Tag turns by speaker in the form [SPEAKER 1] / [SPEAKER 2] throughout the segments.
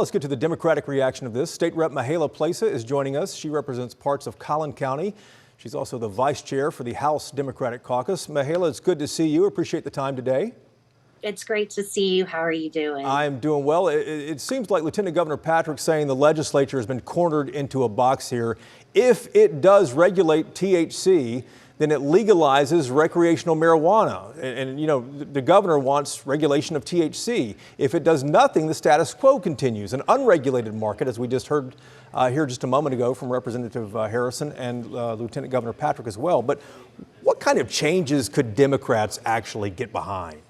[SPEAKER 1] Let's get to the Democratic reaction of this. State Rep Mihaela Plesa is joining us. She represents parts of Collin County. She's also the vice chair for the House Democratic Caucus. Mihaela, it's good to see you. Appreciate the time today.
[SPEAKER 2] It's great to see you. How are you doing?
[SPEAKER 1] I'm doing well. It seems like Lieutenant Governor Patrick's saying the legislature has been cornered into a box here. If it does regulate THC, then it legalizes recreational marijuana. And you know, the governor wants regulation of THC. If it does nothing, the status quo continues. An unregulated market, as we just heard here just a moment ago from Representative Harrison and Lieutenant Governor Patrick as well. But what kind of changes could Democrats actually get behind?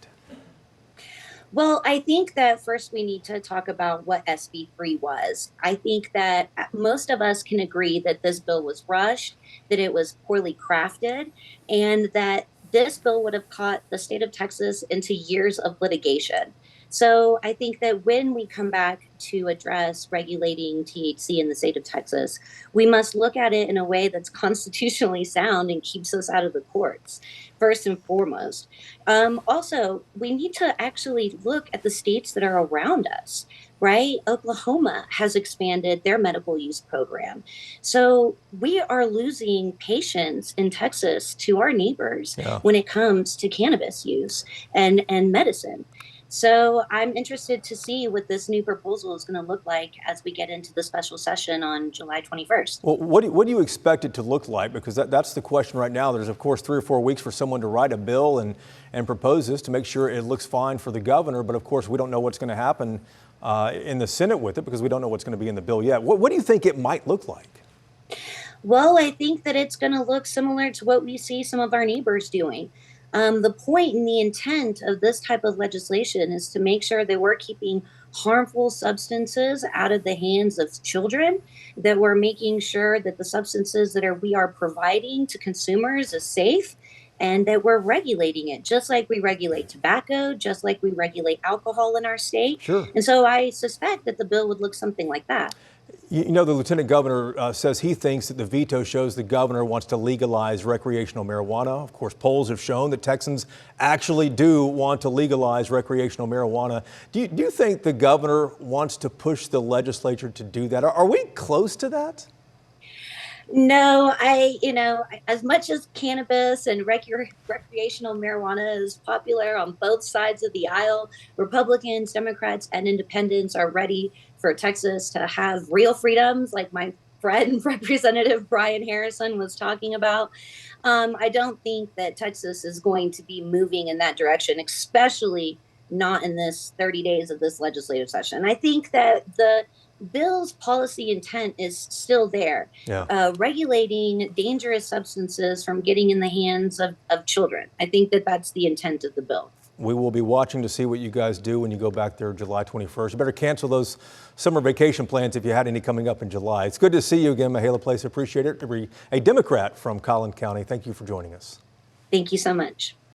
[SPEAKER 2] Well, I think that first we need to talk about what SB 3 was. I think that most of us can agree that this bill was rushed, that it was poorly crafted, and that this bill would have caught the state of Texas into years of litigation. So I think that when we come back to address regulating THC in the state of Texas, we must look at it in a way that's constitutionally sound and keeps us out of the courts, first and foremost. Also, we need to actually look at the states that are around us, right? Oklahoma has expanded their medical use program. So we are losing patients in Texas to our neighbors when it comes to cannabis use and medicine. So I'm interested to see what this new proposal is going to look like as we get into the special session on July 21st.
[SPEAKER 1] Well, what do you expect it to look like? Because that's the question right now. There's, of course, 3 or 4 weeks for someone to write a bill and propose this to make sure it looks fine for the governor. But, of course, we don't know what's going to happen in the Senate with it because we don't know what's going to be in the bill yet. What do you think it might look like?
[SPEAKER 2] Well, I think that it's going to look similar to what we see some of our neighbors doing. The point and the intent of this type of legislation is to make sure that we're keeping harmful substances out of the hands of children, that we're making sure that the substances that we are providing to consumers is safe, and that we're regulating it just like we regulate tobacco, just like we regulate alcohol in our state.
[SPEAKER 1] Sure.
[SPEAKER 2] And so I suspect that the bill would look something like that.
[SPEAKER 1] You know, the lieutenant governor says he thinks that the veto shows the governor wants to legalize recreational marijuana. Of course, polls have shown that Texans actually do want to legalize recreational marijuana. Do you think the governor wants to push the legislature to do that? Are we close to that?
[SPEAKER 2] No, as much as cannabis and recreational marijuana is popular on both sides of the aisle, Republicans, Democrats, and independents are ready for Texas to have real freedoms like my friend, Representative Brian Harrison was talking about. I don't think that Texas is going to be moving in that direction, especially not in this 30 days of this legislative session. I think that the bill's policy intent is still there, regulating dangerous substances from getting in the hands of children. I think that that's the intent of the bill.
[SPEAKER 1] We will be watching to see what you guys do when you go back there July 21st. You better cancel those summer vacation plans if you had any coming up in July. It's good to see you again, Mihaela Plesa. Appreciate it. A Democrat from Collin County. Thank you for joining us.
[SPEAKER 2] Thank you so much.